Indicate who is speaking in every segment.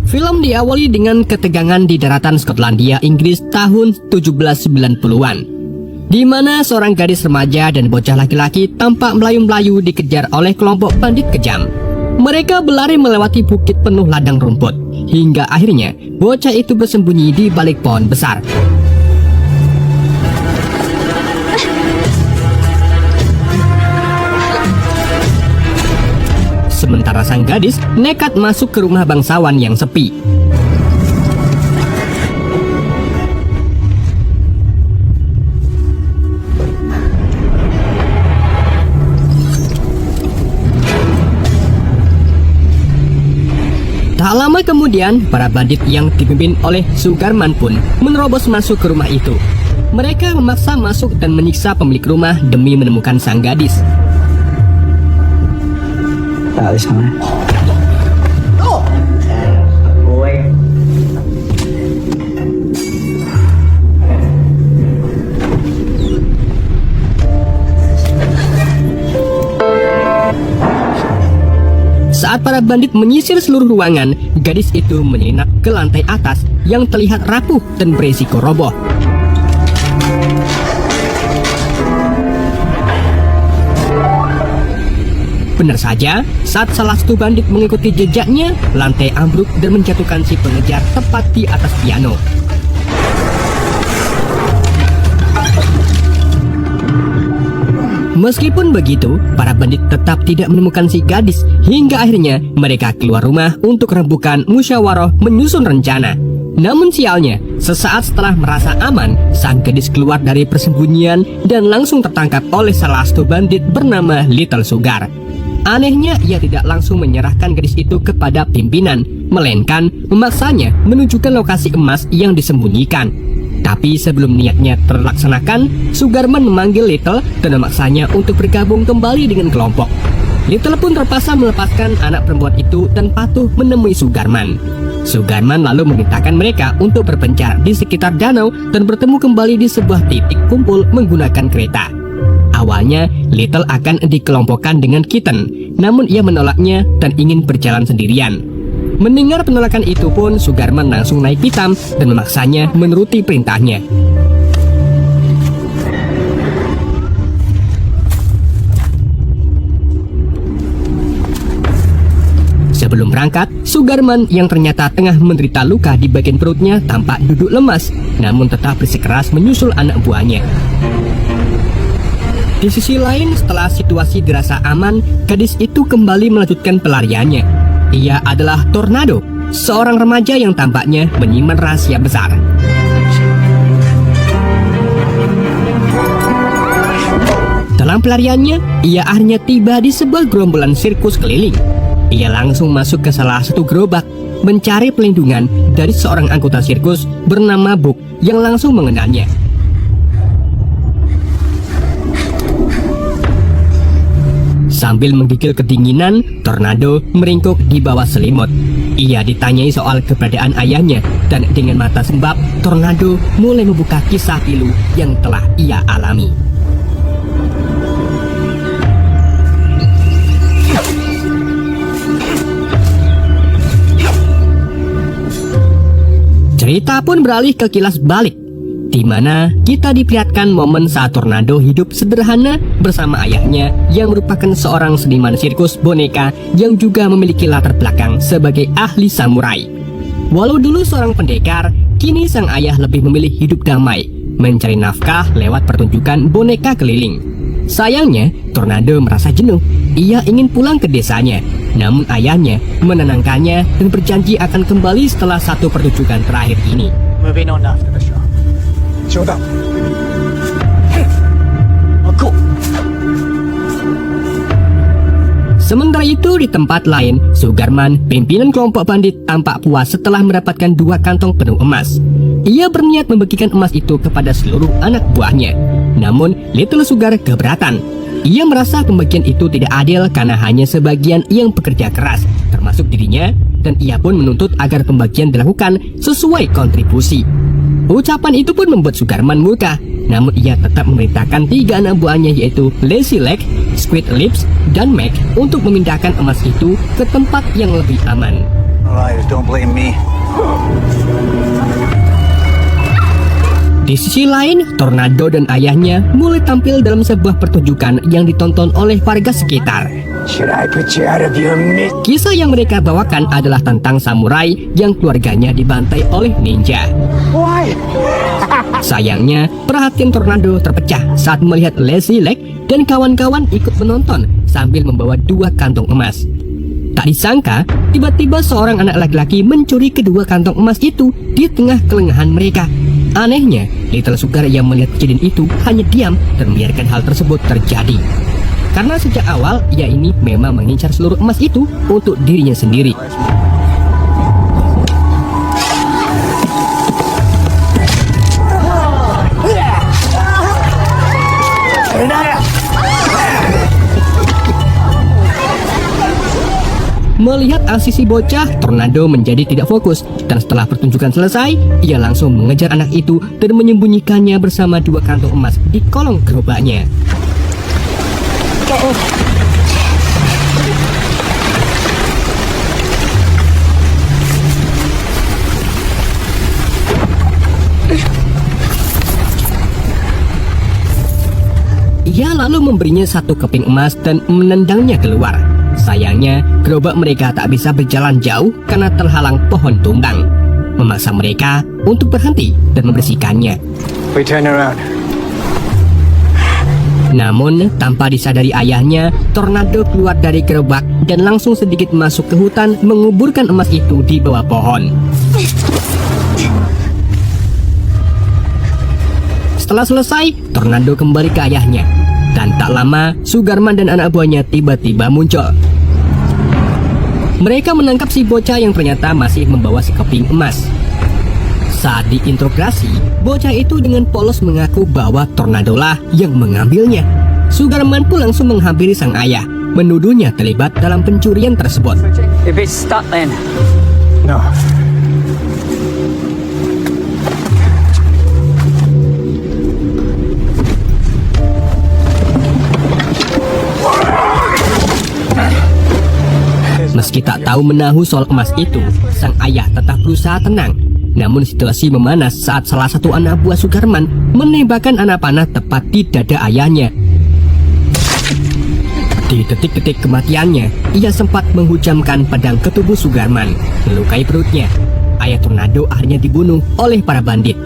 Speaker 1: Film diawali dengan ketegangan di daratan Skotlandia, Inggris tahun 1790-an, di mana seorang gadis remaja dan bocah laki-laki tampak melayu-melayu dikejar oleh kelompok bandit kejam. Mereka berlari melewati bukit penuh ladang rumput, hingga akhirnya bocah itu bersembunyi di balik pohon besar. Sementara sang gadis nekat masuk ke rumah bangsawan yang sepi. Tak lama kemudian, para bandit yang dipimpin oleh Sugarman pun menerobos masuk ke rumah itu. Mereka memaksa masuk dan menyiksa pemilik rumah demi menemukan sang gadis. Saat para bandit menyisir seluruh ruangan, gadis itu menyelinap ke lantai atas yang terlihat rapuh dan beresiko roboh. Benar saja, saat salah satu bandit mengikuti jejaknya, lantai ambruk dan menjatuhkan si pengejar tepat di atas piano. Meskipun begitu, para bandit tetap tidak menemukan si gadis, hingga akhirnya mereka keluar rumah untuk rembukan musyawarah menyusun rencana. Namun sialnya, sesaat setelah merasa aman, sang gadis keluar dari persembunyian dan langsung tertangkap oleh salah satu bandit bernama Little Sugar. Anehnya, ia tidak langsung menyerahkan gadis itu kepada pimpinan, melainkan memaksanya menunjukkan lokasi emas yang disembunyikan. Tapi sebelum niatnya terlaksanakan, Sugarman memanggil Little dan memaksanya untuk bergabung kembali dengan kelompok. Little pun terpaksa melepaskan anak perempuan itu dan patuh menemui Sugarman. Sugarman lalu memerintahkan mereka untuk berpencar di sekitar danau dan bertemu kembali di sebuah titik kumpul menggunakan kereta. Awalnya, Little akan dikelompokkan dengan Kitten, namun ia menolaknya dan ingin berjalan sendirian. Mendengar penolakan itu pun, Sugarman langsung naik pitam dan memaksanya menuruti perintahnya. Sebelum berangkat, Sugarman yang ternyata tengah menderita luka di bagian perutnya tampak duduk lemas, namun tetap bersikeras menyusul anak buahnya. Di sisi lain, setelah situasi dirasa aman, gadis itu kembali melanjutkan pelariannya. Ia adalah Tornado, seorang remaja yang tampaknya menyimpan rahasia besar. Dalam pelariannya, ia akhirnya tiba di sebuah gerombolan sirkus keliling. Ia langsung masuk ke salah satu gerobak, mencari pelindungan dari seorang anggota sirkus bernama Book yang langsung mengenalnya. Sambil menggigil kedinginan, Tornado meringkuk di bawah selimut. Ia ditanyai soal keberadaan ayahnya, dan dengan mata sembab, Tornado mulai membuka kisah pilu yang telah ia alami. Cerita pun beralih ke kilas balik, di mana kita diperlihatkan momen saat Tornado hidup sederhana bersama ayahnya yang merupakan seorang seniman sirkus boneka yang juga memiliki latar belakang sebagai ahli samurai. Walau dulu seorang pendekar, kini sang ayah lebih memilih hidup damai, mencari nafkah lewat pertunjukan boneka keliling. Sayangnya, Tornado merasa jenuh. Ia ingin pulang ke desanya, namun ayahnya menenangkannya dan berjanji akan kembali setelah satu pertunjukan terakhir ini.
Speaker 2: Moving on after the show. Show. Aku.
Speaker 1: Sementara itu di tempat lain, Sugarman, pimpinan kelompok bandit, tampak puas setelah mendapatkan 2 kantong penuh emas. Ia berniat membagikan emas itu kepada seluruh anak buahnya. Namun, Little Sugar keberatan. Ia merasa pembagian itu tidak adil karena hanya sebagian yang bekerja keras, termasuk dirinya, dan ia pun menuntut agar pembagian dilakukan sesuai kontribusi. Ucapan itu pun membuat Sugarman murka, namun ia tetap memerintahkan 3 anak buahnya yaitu Lazy Leg, Squid Lips, dan Mac untuk memindahkan emas itu ke tempat yang lebih aman.
Speaker 2: Alright, don't blame me.
Speaker 1: Di sisi lain, Tornado dan ayahnya mulai tampil dalam sebuah pertunjukan yang ditonton oleh warga sekitar.
Speaker 2: Should I put you out of your misery?
Speaker 1: Kisah yang mereka bawakan adalah tentang samurai yang keluarganya dibantai oleh ninja.
Speaker 2: Why?
Speaker 1: Sayangnya, perhatian Tornado terpecah saat melihat Leslie Lake dan kawan-kawan ikut menonton sambil membawa 2 kantong emas. Tak disangka, tiba-tiba seorang anak laki-laki mencuri kedua kantong emas itu di tengah kelengahan mereka. Anehnya, Little Sugar yang melihat kejadian itu hanya diam dan membiarkan hal tersebut terjadi. Karena sejak awal, ia ini memang mengincar seluruh emas itu untuk dirinya sendiri. Melihat aksi si bocah, Tornado menjadi tidak fokus, dan setelah pertunjukan selesai, ia langsung mengejar anak itu dan menyembunyikannya bersama 2 kantong emas di kolong gerobaknya. Ia lalu memberinya 1 keping emas dan menendangnya keluar. Sayangnya, gerobak mereka tak bisa berjalan jauh karena terhalang pohon tumbang, memaksa mereka untuk berhenti dan membersihkannya.
Speaker 2: We turn around.
Speaker 1: Namun, tanpa disadari ayahnya, Tornado keluar dari gerobak dan langsung sedikit masuk ke hutan menguburkan emas itu di bawah pohon. Setelah selesai, Tornado kembali ke ayahnya. Dan tak lama, Sugarman dan anak buahnya tiba-tiba muncul. Mereka menangkap si bocah yang ternyata masih membawa sekeping emas. Saat diinterogasi, bocah itu dengan polos mengaku bahwa Tornado lah yang mengambilnya. Sugarman pun langsung menghampiri sang ayah, menuduhnya terlibat dalam pencurian tersebut.
Speaker 3: If it's stuck then.
Speaker 2: No.
Speaker 1: Meski tak tahu menahu soal emas itu, sang ayah tetap berusaha tenang. Namun situasi memanas saat salah satu anak buah Sugarman menembakkan anak panah tepat di dada ayahnya. Di detik-detik kematiannya, ia sempat menghujamkan pedang ke tubuh Sugarman, melukai perutnya. Ayah Tornado akhirnya dibunuh oleh para bandit.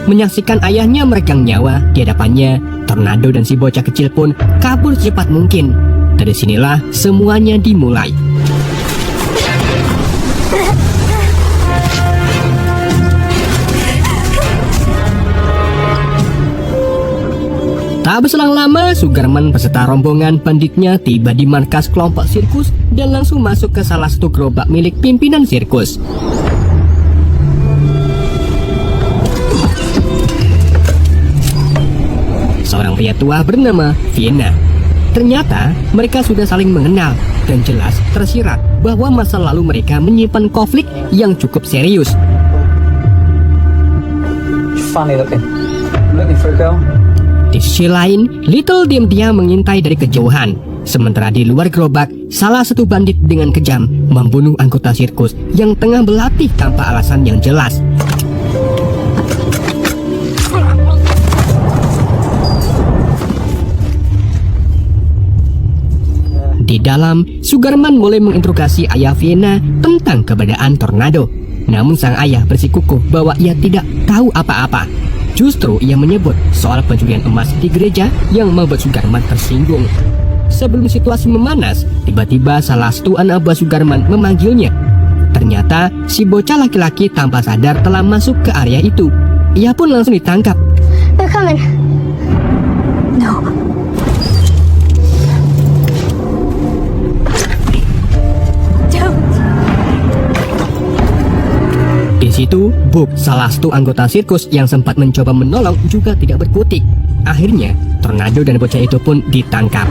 Speaker 1: Menyaksikan ayahnya meregang nyawa di hadapannya, Tornado dan si bocah kecil pun kabur secepat mungkin. Dari sinilah semuanya dimulai. Tak berselang lama, Sugarman beserta rombongan banditnya tiba di markas kelompok sirkus dan langsung masuk ke salah satu gerobak milik pimpinan sirkus. Seorang pria tua bernama Vienna. Ternyata mereka sudah saling mengenal dan jelas tersirat bahwa masa lalu mereka menyimpan konflik yang cukup serius.
Speaker 3: Funny looking. Looking for a girl.
Speaker 1: Di sisi lain, Little diam-diam mengintai dari kejauhan. Sementara di luar gerobak, salah satu bandit dengan kejam membunuh anggota sirkus yang tengah berlatih tanpa alasan yang jelas. Di dalam, Sugarman mulai menginterogasi ayah Vienna tentang keberadaan Tornado. Namun sang ayah bersikukuh bahwa ia tidak tahu apa-apa. Justru ia menyebut soal pencurian emas di gereja yang membuat Sugarman tersinggung. Sebelum situasi memanas, tiba-tiba salah satu anak buah Sugarman memanggilnya. Ternyata si bocah laki-laki tanpa sadar telah masuk ke area itu. Ia pun langsung ditangkap.
Speaker 4: They're coming. No.
Speaker 1: Di situ, Book, salah satu anggota sirkus yang sempat mencoba menolong juga tidak berkutik. Akhirnya, Tornado dan bocah itu pun ditangkap.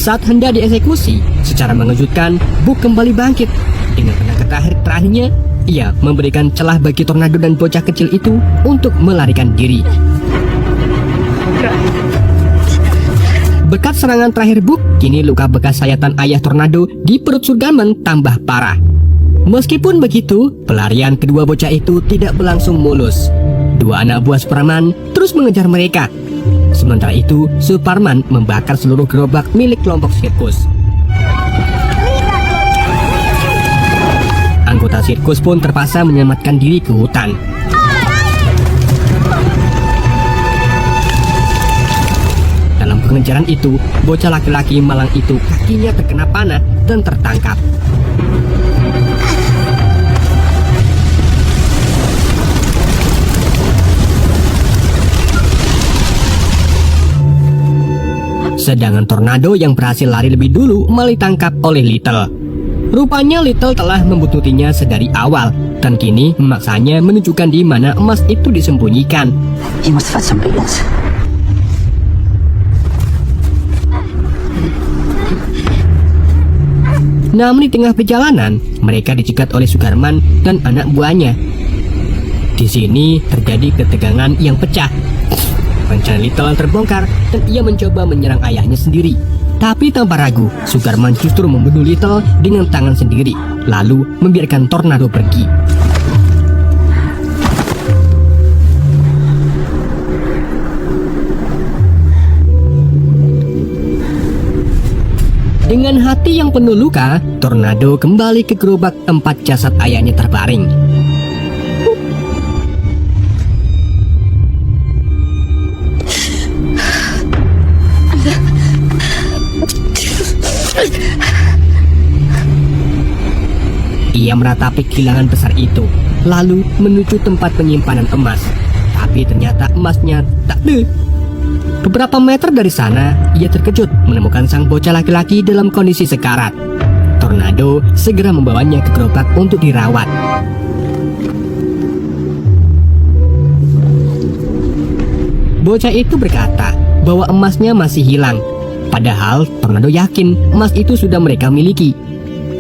Speaker 1: Saat hendak dieksekusi, secara mengejutkan, Book kembali bangkit. Dengan kata-kata terakhirnya, ia memberikan celah bagi Tornado dan bocah kecil itu untuk melarikan diri. Berkat serangan terakhir Book, kini luka bekas sayatan ayah Tornado di perut Sugarman tambah parah. Meskipun begitu, pelarian kedua bocah itu tidak berlangsung mulus. Dua anak buah Superman terus mengejar mereka. Sementara itu, Superman membakar seluruh gerobak milik kelompok sirkus. Anggota sirkus pun terpaksa menyelamatkan diri ke hutan. Dalam pengejaran itu, bocah laki-laki malang itu kakinya terkena panah dan tertangkap. Sedangkan Tornado yang berhasil lari lebih dulu malah ditangkap oleh Little. Rupanya Little telah membuntuti-nya sedari awal dan kini memaksanya menunjukkan di mana emas itu disembunyikan.
Speaker 3: You must have had some beatings.
Speaker 1: Namun di tengah perjalanan, mereka dicegat oleh Sugarman dan anak buahnya. Di sini terjadi ketegangan yang pecah. Rencana Little terbongkar dan ia mencoba menyerang ayahnya sendiri. Tapi tanpa ragu, Sugarman justru membunuh Little dengan tangan sendiri, lalu membiarkan Tornado pergi. Dengan hati yang penuh luka, Tornado kembali ke gerobak tempat jasad ayahnya terbaring. Ia meratapi kehilangan besar itu, lalu menuju tempat penyimpanan emas. Tapi ternyata emasnya tak ada. Beberapa meter dari sana, ia terkejut menemukan sang bocah laki-laki dalam kondisi sekarat. Tornado segera membawanya ke gerobak untuk dirawat. Bocah itu berkata bahwa emasnya masih hilang. Padahal Tornado yakin emas itu sudah mereka miliki.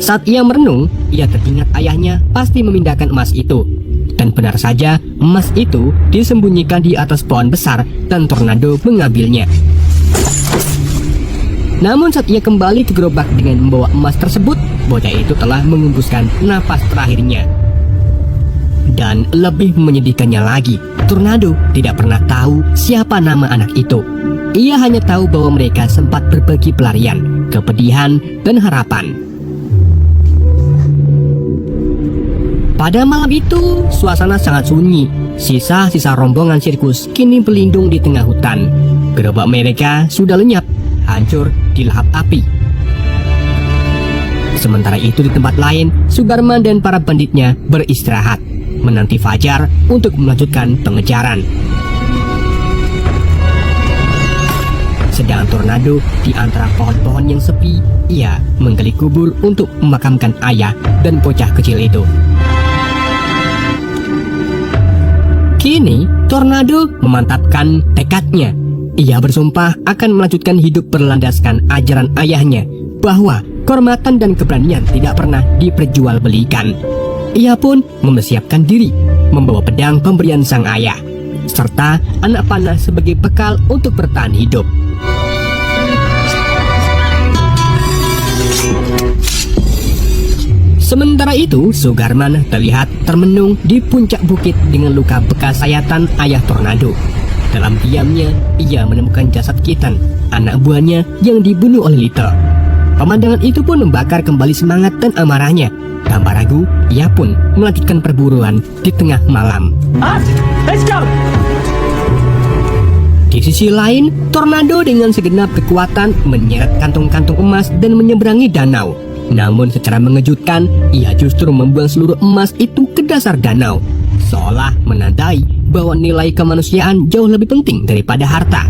Speaker 1: Saat ia merenung, ia teringat ayahnya pasti memindahkan emas itu. Dan benar saja, emas itu disembunyikan di atas pohon besar dan Tornado mengambilnya. Namun saat ia kembali ke gerobak dengan membawa emas tersebut, bocah itu telah mengembuskan napas terakhirnya. Dan lebih menyedihkannya lagi, Tornado tidak pernah tahu siapa nama anak itu. Ia hanya tahu bahwa mereka sempat berbagi pelarian, kepedihan, dan harapan. Pada malam itu, suasana sangat sunyi. Sisa-sisa rombongan sirkus kini berlindung di tengah hutan. Gerobak mereka sudah lenyap, hancur dilahap api. Sementara itu di tempat lain, Sugarman dan para banditnya beristirahat, menanti fajar untuk melanjutkan pengejaran. Sedang Tornado di antara pohon-pohon yang sepi, ia menggali kubur untuk memakamkan ayah dan bocah kecil itu. Kini, Tornado memantapkan tekadnya. Ia bersumpah akan melanjutkan hidup berlandaskan ajaran ayahnya bahwa kehormatan dan keberanian tidak pernah diperjualbelikan. Ia pun mempersiapkan diri, membawa pedang pemberian sang ayah, serta anak panah sebagai bekal untuk bertahan hidup. Sementara itu, Sugarman terlihat termenung di puncak bukit dengan luka bekas sayatan ayah Tornado. Dalam diamnya, ia menemukan jasad Kitten, anak buahnya yang dibunuh oleh Little. Pemandangan itu pun membakar kembali semangat dan amarahnya. Tanpa ragu, ia pun melanjutkan perburuan di tengah malam.
Speaker 3: Let's go!
Speaker 1: Di sisi lain, Tornado dengan segenap kekuatan menyeret kantung-kantung emas dan menyeberangi danau. Namun secara mengejutkan, ia justru membuang seluruh emas itu ke dasar danau, seolah menandai bahwa nilai kemanusiaan jauh lebih penting daripada harta.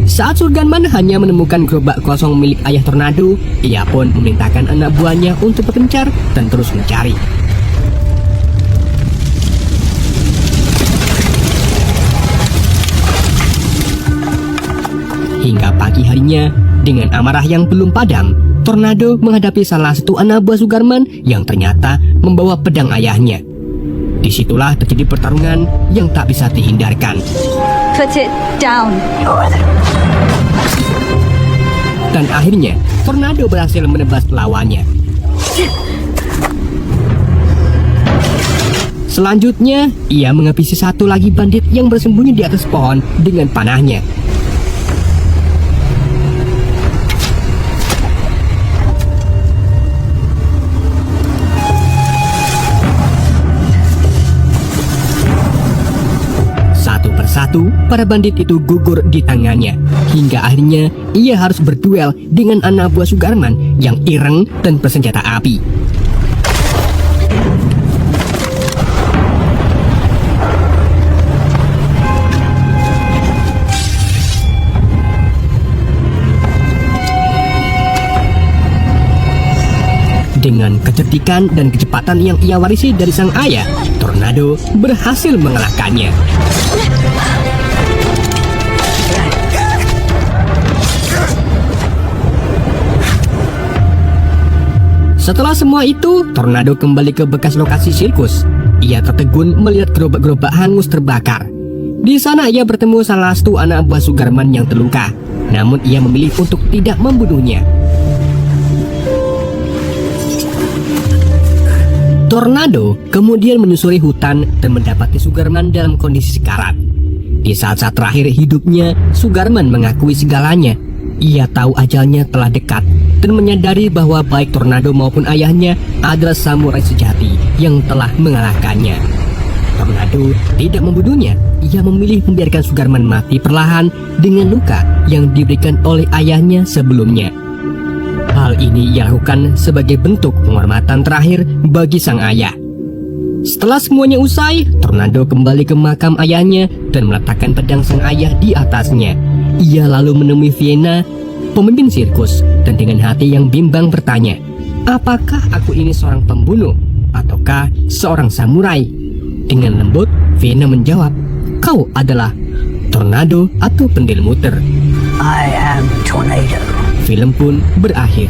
Speaker 1: Saat Sugarman hanya menemukan gerobak kosong milik ayah Tornado, ia pun memerintahkan anak buahnya untuk berkencar dan terus mencari. Hingga pagi harinya, dengan amarah yang belum padam, Tornado menghadapi salah satu anak buah Sugarman yang ternyata membawa pedang ayahnya. Disitulah terjadi pertarungan yang tak bisa dihindarkan.
Speaker 5: Put it down.
Speaker 1: Dan akhirnya, Tornado berhasil menebas lawannya. Selanjutnya, ia menghabisi satu lagi bandit yang bersembunyi di atas pohon dengan panahnya. Satu persatu, para bandit itu gugur di tangannya. Hingga akhirnya, ia harus berduel dengan anak buah Sugarman yang ireng dan bersenjata api. Dengan kecerdikan dan kecepatan yang ia warisi dari sang ayah, Tornado berhasil mengalahkannya. Setelah semua itu, Tornado kembali ke bekas lokasi sirkus. Ia tertegun melihat gerobak-gerobak hangus terbakar. Di sana ia bertemu salah satu anak buah Sugarman yang terluka. Namun ia memilih untuk tidak membunuhnya. Tornado kemudian menyusuri hutan dan mendapati Sugarman dalam kondisi sekarat. Di saat-saat terakhir hidupnya, Sugarman mengakui segalanya. Ia tahu ajalnya telah dekat dan menyadari bahwa baik Tornado maupun ayahnya adalah samurai sejati yang telah mengalahkannya. Tornado tidak membunuhnya. Ia memilih membiarkan Sugarman mati perlahan dengan luka yang diberikan oleh ayahnya sebelumnya. Hal ini ia lakukan sebagai bentuk penghormatan terakhir bagi sang ayah. Setelah semuanya usai, Tornado kembali ke makam ayahnya dan meletakkan pedang sang ayah di atasnya. Ia lalu menemui Vienna, pemimpin sirkus, dan dengan hati yang bimbang bertanya, apakah aku ini seorang pembunuh ataukah seorang samurai? Dengan lembut, Vienna menjawab, kau adalah Tornado atau pendil muter.
Speaker 3: I am Tornado.
Speaker 1: Film pun berakhir.